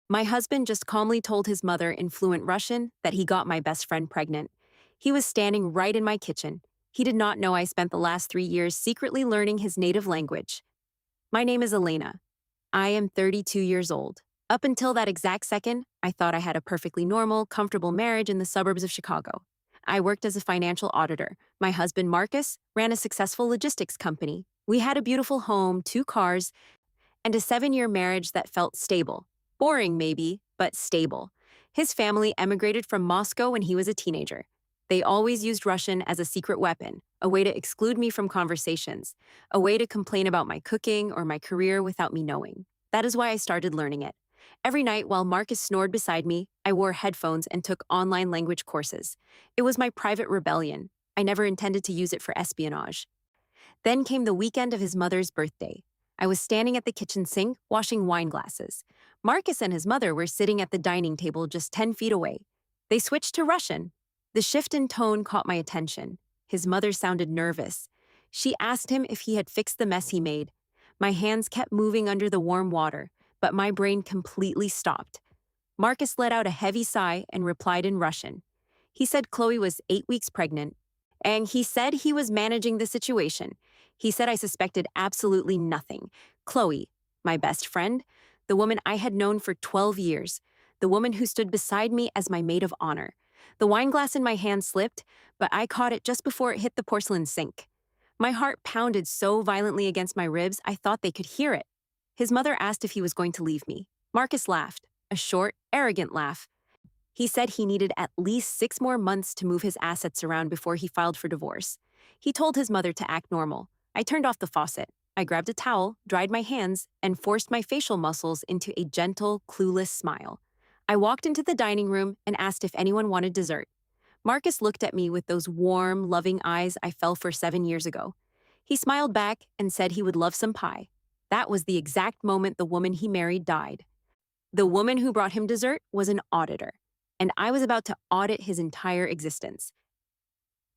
My husband just calmly told his mother in fluent Russian that he got my best friend pregnant. He was standing right in my kitchen. He did not know I spent the last 3 years secretly learning his native language. My name is Elena. I am 32 years old. Up until that exact second, I thought I had a perfectly normal, comfortable marriage in the suburbs of Chicago. I worked as a financial auditor. My husband, Marcus, ran a successful logistics company. We had a beautiful home, 2 cars, and a 7 year marriage that felt stable. Boring, maybe, but stable. His family emigrated from Moscow when he was a teenager. They always used Russian as a secret weapon, a way to exclude me from conversations, a way to complain about my cooking or my career without me knowing. That is why I started learning it. Every night while Marcus snored beside me, I wore headphones and took online language courses. It was my private rebellion. I never intended to use it for espionage. Then came the weekend of his mother's birthday. I was standing at the kitchen sink, washing wine glasses. Marcus and his mother were sitting at the dining table just 10 feet away. They switched to Russian. The shift in tone caught my attention. His mother sounded nervous. She asked him if he had fixed the mess he made. My hands kept moving under the warm water, but my brain completely stopped. Marcus let out a heavy sigh and replied in Russian. He said Chloe was 8 weeks pregnant, and he said he was managing the situation. He said I suspected absolutely nothing. Chloe, my best friend, the woman I had known for 12 years, the woman who stood beside me as my maid of honor. The wine glass in my hand slipped, but I caught it just before it hit the porcelain sink. My heart pounded so violently against my ribs I thought they could hear it. His mother asked if he was going to leave me. Marcus laughed, a short, arrogant laugh. He said he needed at least 6 more months to move his assets around before he filed for divorce. He told his mother to act normal. I turned off the faucet. I grabbed a towel, dried my hands, and forced my facial muscles into a gentle, clueless smile. I walked into the dining room and asked if anyone wanted dessert. Marcus looked at me with those warm, loving eyes I fell for 7 years ago. He smiled back and said he would love some pie. That was the exact moment the woman he married died. The woman who brought him dessert was an auditor, and I was about to audit his entire existence.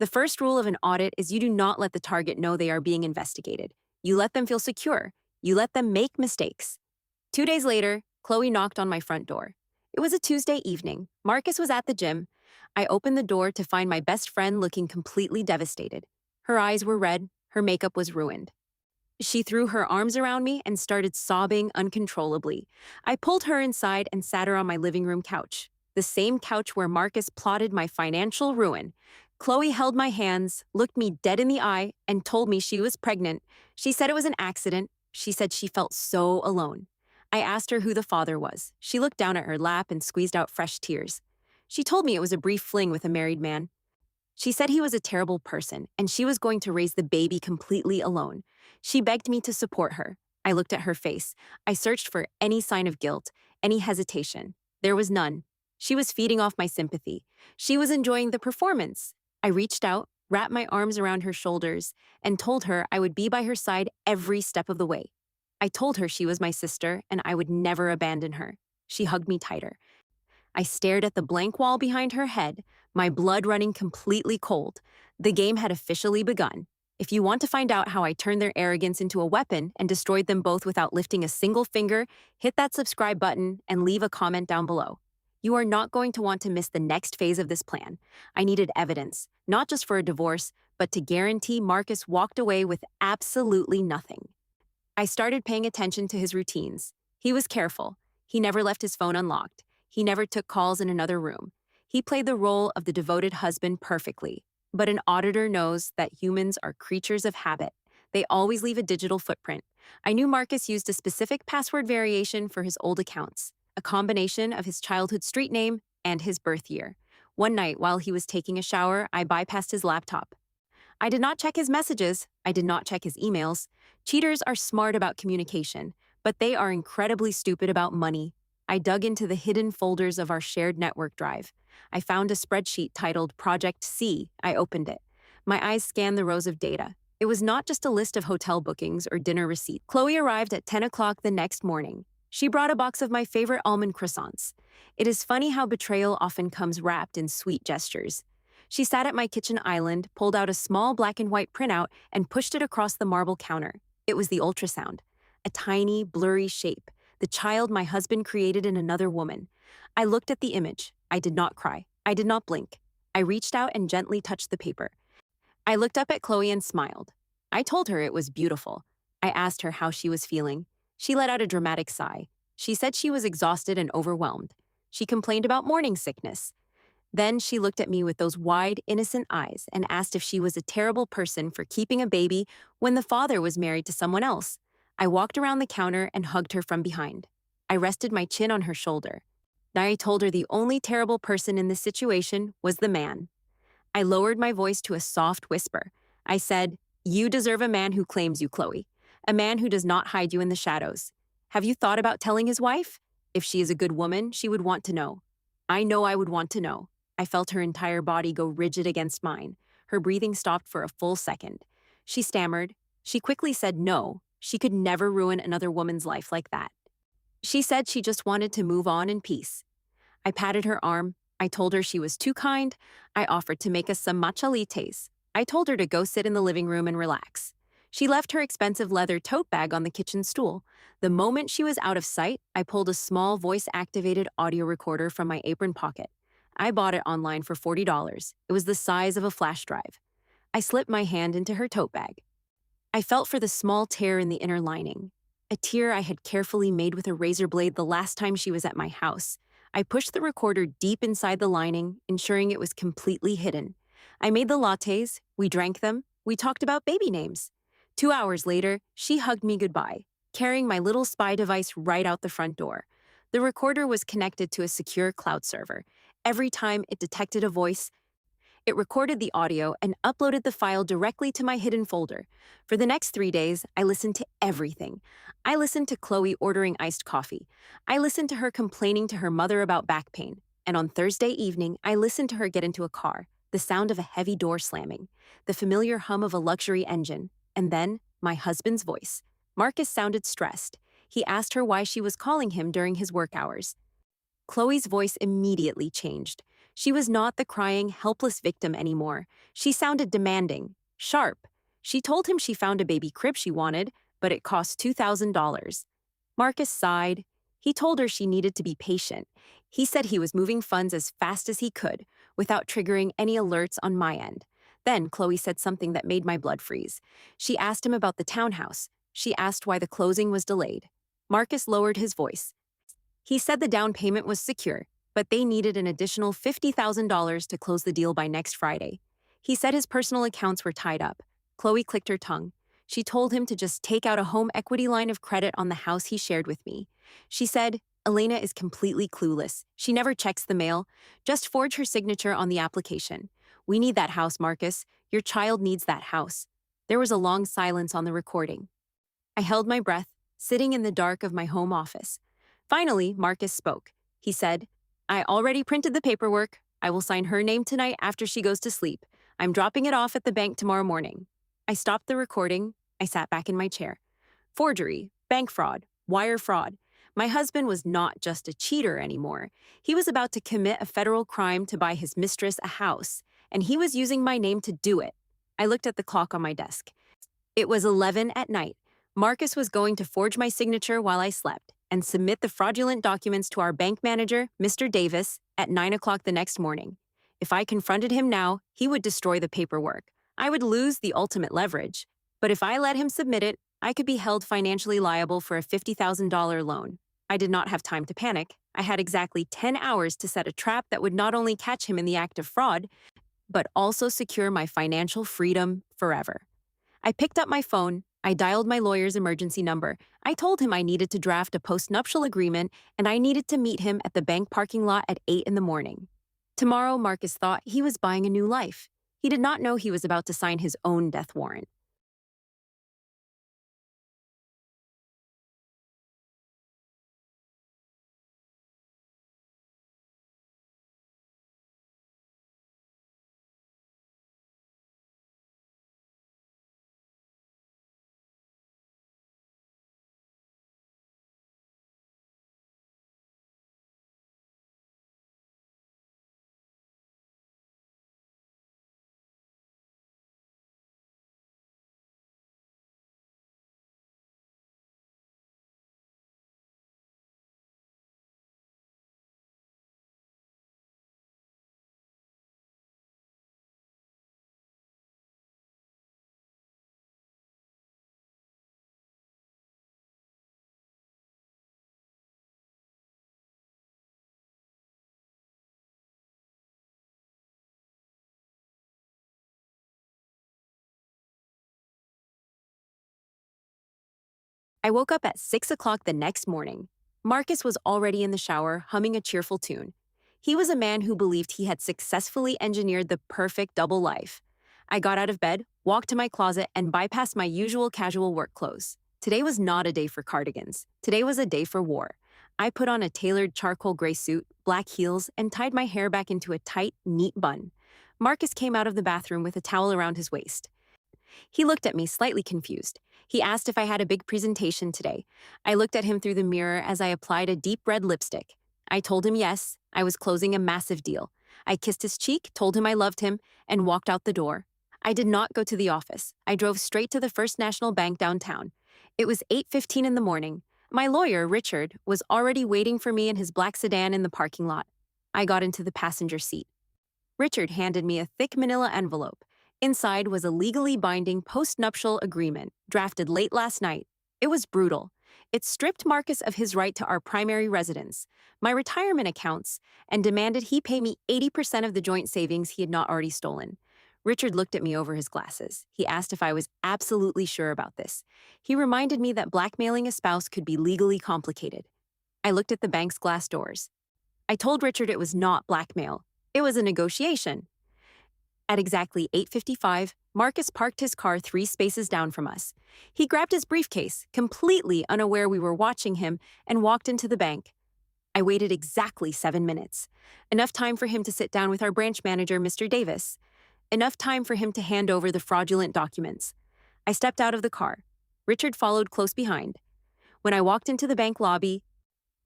The first rule of an audit is you do not let the target know they are being investigated. You let them feel secure. You let them make mistakes. 2 days later, Chloe knocked on my front door. It was a Tuesday evening. Marcus was at the gym. I opened the door to find my best friend looking completely devastated. Her eyes were red. Her makeup was ruined. She threw her arms around me and started sobbing uncontrollably. I pulled her inside and sat her on my living room couch, the same couch where Marcus plotted my financial ruin. Chloe held my hands, looked me dead in the eye, and told me she was pregnant. She said it was an accident. She said she felt so alone. I asked her who the father was. She looked down at her lap and squeezed out fresh tears. She told me it was a brief fling with a married man. She said he was a terrible person, and she was going to raise the baby completely alone. She begged me to support her. I looked at her face. I searched for any sign of guilt, any hesitation. There was none. She was feeding off my sympathy. She was enjoying the performance. I reached out, wrapped my arms around her shoulders, and told her I would be by her side every step of the way. I told her she was my sister and I would never abandon her. She hugged me tighter. I stared at the blank wall behind her head, my blood running completely cold. The game had officially begun. If you want to find out how I turned their arrogance into a weapon and destroyed them both without lifting a single finger, hit that subscribe button and leave a comment down below. You are not going to want to miss the next phase of this plan. I needed evidence, not just for a divorce, but to guarantee Marcus walked away with absolutely nothing. I started paying attention to his routines. He was careful. He never left his phone unlocked. He never took calls in another room. He played the role of the devoted husband perfectly. But an auditor knows that humans are creatures of habit. They always leave a digital footprint. I knew Marcus used a specific password variation for his old accounts, a combination of his childhood street name and his birth year. One night, while he was taking a shower, I bypassed his laptop. I did not check his messages. I did not check his emails. Cheaters are smart about communication, but they are incredibly stupid about money. I dug into the hidden folders of our shared network drive. I found a spreadsheet titled Project C. I opened it. My eyes scanned the rows of data. It was not just a list of hotel bookings or dinner receipts. Chloe arrived at 10 o'clock the next morning. She brought a box of my favorite almond croissants. It is funny how betrayal often comes wrapped in sweet gestures. She sat at my kitchen island, pulled out a small black and white printout, and pushed it across the marble counter. It was the ultrasound, a tiny, blurry shape, the child my husband created in another woman. I looked at the image. I did not cry. I did not blink. I reached out and gently touched the paper. I looked up at Chloe and smiled. I told her it was beautiful. I asked her how she was feeling. She let out a dramatic sigh. She said she was exhausted and overwhelmed. She complained about morning sickness. Then she looked at me with those wide, innocent eyes and asked if she was a terrible person for keeping a baby when the father was married to someone else. I walked around the counter and hugged her from behind. I rested my chin on her shoulder. I told her the only terrible person in this situation was the man. I lowered my voice to a soft whisper. I said, "You deserve a man who claims you, Chloe. A man who does not hide you in the shadows. Have you thought about telling his wife? If she is a good woman, she would want to know. I know I would want to know." I felt her entire body go rigid against mine. Her breathing stopped for a full second. She stammered. She quickly said no. She could never ruin another woman's life like that. She said she just wanted to move on in peace. I patted her arm. I told her she was too kind. I offered to make us some matcha lattes. I told her to go sit in the living room and relax. She left her expensive leather tote bag on the kitchen stool. The moment she was out of sight, I pulled a small voice-activated audio recorder from my apron pocket. I bought it online for $40. It was the size of a flash drive. I slipped my hand into her tote bag. I felt for the small tear in the inner lining, a tear I had carefully made with a razor blade the last time she was at my house. I pushed the recorder deep inside the lining, ensuring it was completely hidden. I made the lattes, we drank them, we talked about baby names. 2 hours later, she hugged me goodbye, carrying my little spy device right out the front door. The recorder was connected to a secure cloud server. Every time it detected a voice, it recorded the audio and uploaded the file directly to my hidden folder. For the next 3 days, I listened to everything. I listened to Chloe ordering iced coffee. I listened to her complaining to her mother about back pain. And on Thursday evening, I listened to her get into a car, the sound of a heavy door slamming, the familiar hum of a luxury engine, and then my husband's voice. Marcus sounded stressed. He asked her why she was calling him during his work hours. Chloe's voice immediately changed. She was not the crying, helpless victim anymore. She sounded demanding, sharp. She told him she found a baby crib she wanted, but it cost $2,000. Marcus sighed. He told her she needed to be patient. He said he was moving funds as fast as he could, without triggering any alerts on my end. Then Chloe said something that made my blood freeze. She asked him about the townhouse. She asked why the closing was delayed. Marcus lowered his voice. He said the down payment was secure, but they needed an additional $50,000 to close the deal by next Friday. He said his personal accounts were tied up. Chloe clicked her tongue. She told him to just take out a home equity line of credit on the house he shared with me. She said, "Elena is completely clueless. She never checks the mail. Just forge her signature on the application. We need that house, Marcus. Your child needs that house." There was a long silence on the recording. I held my breath, sitting in the dark of my home office. Finally, Marcus spoke. He said, "I already printed the paperwork. I will sign her name tonight after she goes to sleep. I'm dropping it off at the bank tomorrow morning." I stopped the recording. I sat back in my chair. Forgery, bank fraud, wire fraud. My husband was not just a cheater anymore. He was about to commit a federal crime to buy his mistress a house, and he was using my name to do it. I looked at the clock on my desk. It was 11 at night. Marcus was going to forge my signature while I slept and submit the fraudulent documents to our bank manager, Mr. Davis, at 9 o'clock the next morning. If I confronted him now, he would destroy the paperwork. I would lose the ultimate leverage. But if I let him submit it, I could be held financially liable for a $50,000 loan. I did not have time to panic. I had exactly 10 hours to set a trap that would not only catch him in the act of fraud, but also secure my financial freedom forever. I picked up my phone. I dialed my lawyer's emergency number. I told him I needed to draft a postnuptial agreement and I needed to meet him at the bank parking lot at 8 in the morning. Tomorrow, Marcus thought he was buying a new life. He did not know he was about to sign his own death warrant. I woke up at 6 o'clock the next morning. Marcus was already in the shower, humming a cheerful tune. He was a man who believed he had successfully engineered the perfect double life. I got out of bed, walked to my closet, and bypassed my usual casual work clothes. Today was not a day for cardigans. Today was a day for war. I put on a tailored charcoal gray suit, black heels, and tied my hair back into a tight, neat bun. Marcus came out of the bathroom with a towel around his waist. He looked at me, slightly confused. He asked if I had a big presentation today. I looked at him through the mirror as I applied a deep red lipstick. I told him yes, I was closing a massive deal. I kissed his cheek, told him I loved him, and walked out the door. I did not go to the office. I drove straight to the First National Bank downtown. It was 8:15 in the morning. My lawyer, Richard, was already waiting for me in his black sedan in the parking lot. I got into the passenger seat. Richard handed me a thick manila envelope. Inside was a legally binding postnuptial agreement, drafted late last night. It was brutal. It stripped Marcus of his right to our primary residence, my retirement accounts, and demanded he pay me 80% of the joint savings he had not already stolen. Richard looked at me over his glasses. He asked if I was absolutely sure about this. He reminded me that blackmailing a spouse could be legally complicated. I looked at the bank's glass doors. I told Richard it was not blackmail. It was a negotiation. At exactly 8:55, Marcus parked his car 3 spaces down from us. He grabbed his briefcase, completely unaware we were watching him, and walked into the bank. I waited exactly 7 minutes. Enough time for him to sit down with our branch manager, Mr. Davis. Enough time for him to hand over the fraudulent documents. I stepped out of the car. Richard followed close behind. When I walked into the bank lobby,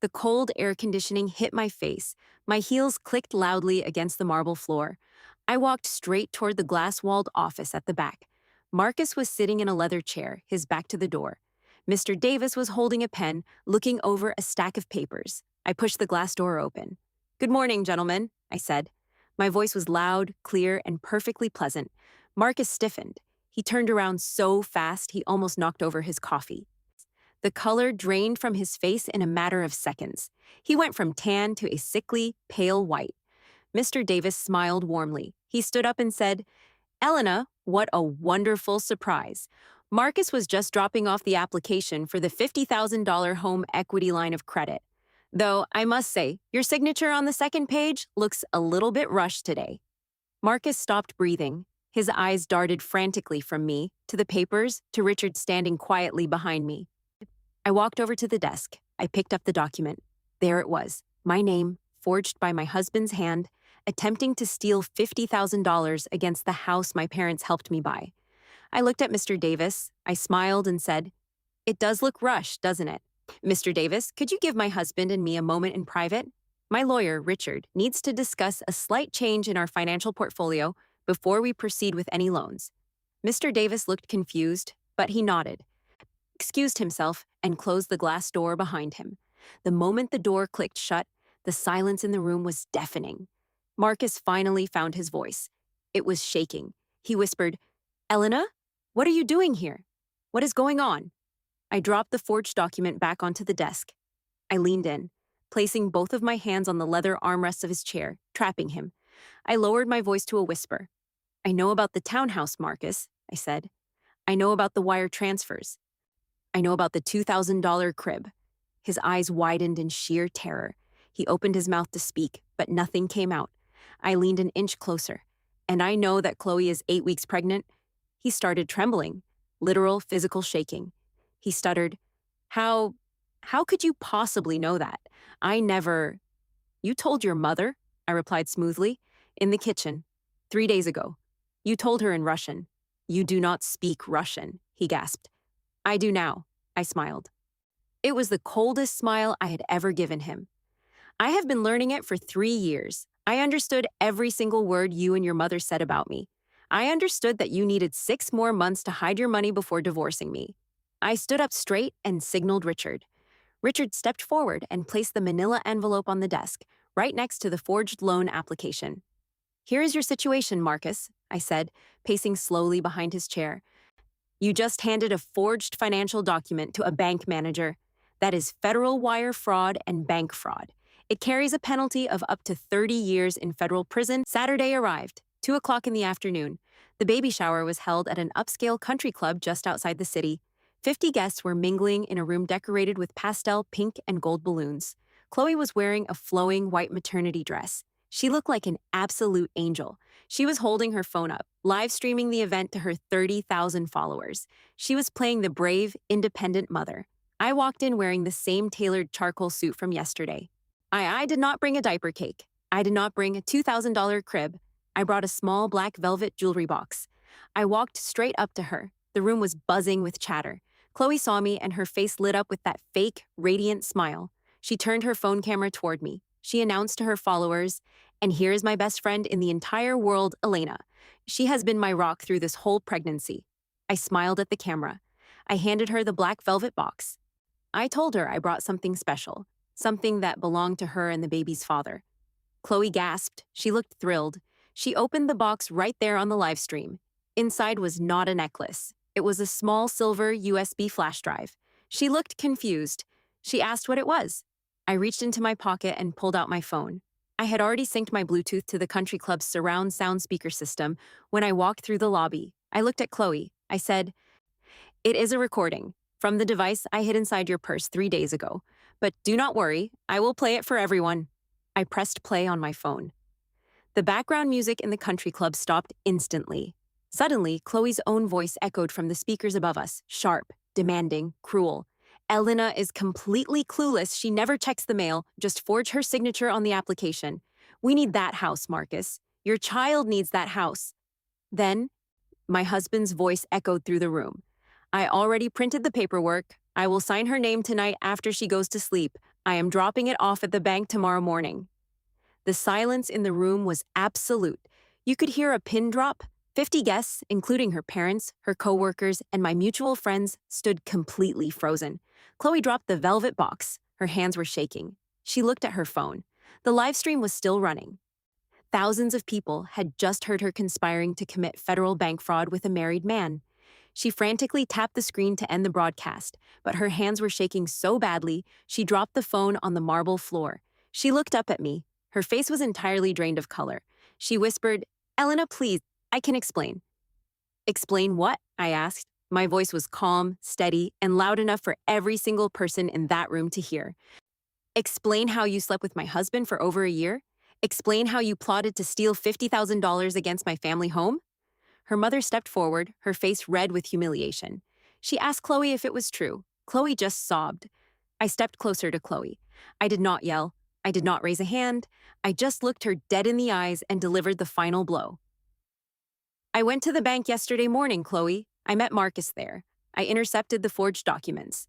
the cold air conditioning hit my face. My heels clicked loudly against the marble floor. I walked straight toward the glass-walled office at the back. Marcus was sitting in a leather chair, his back to the door. Mr. Davis was holding a pen, looking over a stack of papers. I pushed the glass door open. "Good morning, gentlemen," I said. My voice was loud, clear, and perfectly pleasant. Marcus stiffened. He turned around so fast he almost knocked over his coffee. The color drained from his face in a matter of seconds. He went from tan to a sickly, pale white. Mr. Davis smiled warmly. He stood up and said, "Elena, what a wonderful surprise. Marcus was just dropping off the application for the $50,000 home equity line of credit. Though, I must say, your signature on the second page looks a little bit rushed today." Marcus stopped breathing. His eyes darted frantically from me, to the papers, to Richard standing quietly behind me. I walked over to the desk. I picked up the document. There it was, my name, forged by my husband's hand, attempting to steal $50,000 against the house my parents helped me buy. I looked at Mr. Davis. I smiled and said, "It does look rushed, doesn't it? Mr. Davis, could you give my husband and me a moment in private? My lawyer, Richard, needs to discuss a slight change in our financial portfolio before we proceed with any loans." Mr. Davis looked confused, but he nodded, excused himself, and closed the glass door behind him. The moment the door clicked shut, the silence in the room was deafening. Marcus finally found his voice. It was shaking. He whispered, "Elena, what are you doing here? What is going on?" I dropped the forged document back onto the desk. I leaned in, placing both of my hands on the leather armrests of his chair, trapping him. I lowered my voice to a whisper. "I know about the townhouse, Marcus," I said. "I know about the wire transfers. I know about the $2,000 crib." His eyes widened in sheer terror. He opened his mouth to speak, but nothing came out. I leaned an inch closer. "And I know that Chloe is 8 weeks pregnant." He started trembling, literal physical shaking. He stuttered, How could you possibly know that? I never—" "You told your mother," I replied smoothly. "In the kitchen. 3 days ago. You told her in Russian." "You do not speak Russian," he gasped. "I do now," I smiled. It was the coldest smile I had ever given him. "I have been learning it for 3 years. I understood every single word you and your mother said about me. I understood that you needed 6 more months to hide your money before divorcing me." I stood up straight and signaled Richard. Richard stepped forward and placed the manila envelope on the desk, right next to the forged loan application. "Here is your situation, Marcus," I said, pacing slowly behind his chair. "You just handed a forged financial document to a bank manager. That is federal wire fraud and bank fraud. It carries a penalty of up to 30 years in federal prison." Saturday arrived, 2 o'clock in the afternoon. The baby shower was held at an upscale country club just outside the city. 50 guests were mingling in a room decorated with pastel pink and gold balloons. Chloe was wearing a flowing white maternity dress. She looked like an absolute angel. She was holding her phone up, live streaming the event to her 30,000 followers. She was playing the brave, independent mother. I walked in wearing the same tailored charcoal suit from yesterday. I did not bring a diaper cake. I did not bring a $2,000 crib. I brought a small black velvet jewelry box. I walked straight up to her. The room was buzzing with chatter. Chloe saw me and her face lit up with that fake, radiant smile. She turned her phone camera toward me. She announced to her followers, "And here is my best friend in the entire world, Elena. She has been my rock through this whole pregnancy." I smiled at the camera. I handed her the black velvet box. I told her I brought something special, something that belonged to her and the baby's father. Chloe gasped. She looked thrilled. She opened the box right there on the live stream. Inside was not a necklace. It was a small silver USB flash drive. She looked confused. She asked what it was. I reached into my pocket and pulled out my phone. I had already synced my Bluetooth to the country club's surround sound speaker system when I walked through the lobby. I looked at Chloe. I said, "It is a recording from the device I hid inside your purse 3 days ago. But do not worry, I will play it for everyone." I pressed play on my phone. The background music in the country club stopped instantly. Suddenly, Chloe's own voice echoed from the speakers above us, sharp, demanding, cruel. "Elena is completely clueless. She never checks the mail. Just forge her signature on the application. We need that house, Marcus. Your child needs that house." Then, my husband's voice echoed through the room. "I already printed the paperwork. I will sign her name tonight after she goes to sleep. I am dropping it off at the bank tomorrow morning." The silence in the room was absolute. You could hear a pin drop. 50 guests, including her parents, her coworkers, and my mutual friends, stood completely frozen. Chloe dropped the velvet box. Her hands were shaking. She looked at her phone. The live stream was still running. Thousands of people had just heard her conspiring to commit federal bank fraud with a married man. She frantically tapped the screen to end the broadcast, but her hands were shaking so badly, she dropped the phone on the marble floor. She looked up at me. Her face was entirely drained of color. She whispered, "Elena, please, I can explain." "Explain what?" I asked. My voice was calm, steady, and loud enough for every single person in that room to hear. "Explain how you slept with my husband for over a year? Explain how you plotted to steal $50,000 against my family home?" Her mother stepped forward, her face red with humiliation. She asked Chloe if it was true. Chloe just sobbed. I stepped closer to Chloe. I did not yell. I did not raise a hand. I just looked her dead in the eyes and delivered the final blow. "I went to the bank yesterday morning, Chloe. I met Marcus there. I intercepted the forged documents.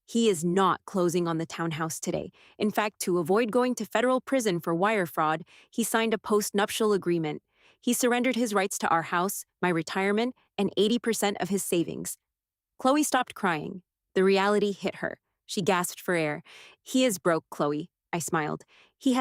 He is not closing on the townhouse today. In fact, to avoid going to federal prison for wire fraud, he signed a post-nuptial agreement. He surrendered his rights to our house, my retirement, and 80% of his savings." Chloe stopped crying. The reality hit her. She gasped for air. "He is broke, Chloe." I smiled. "He has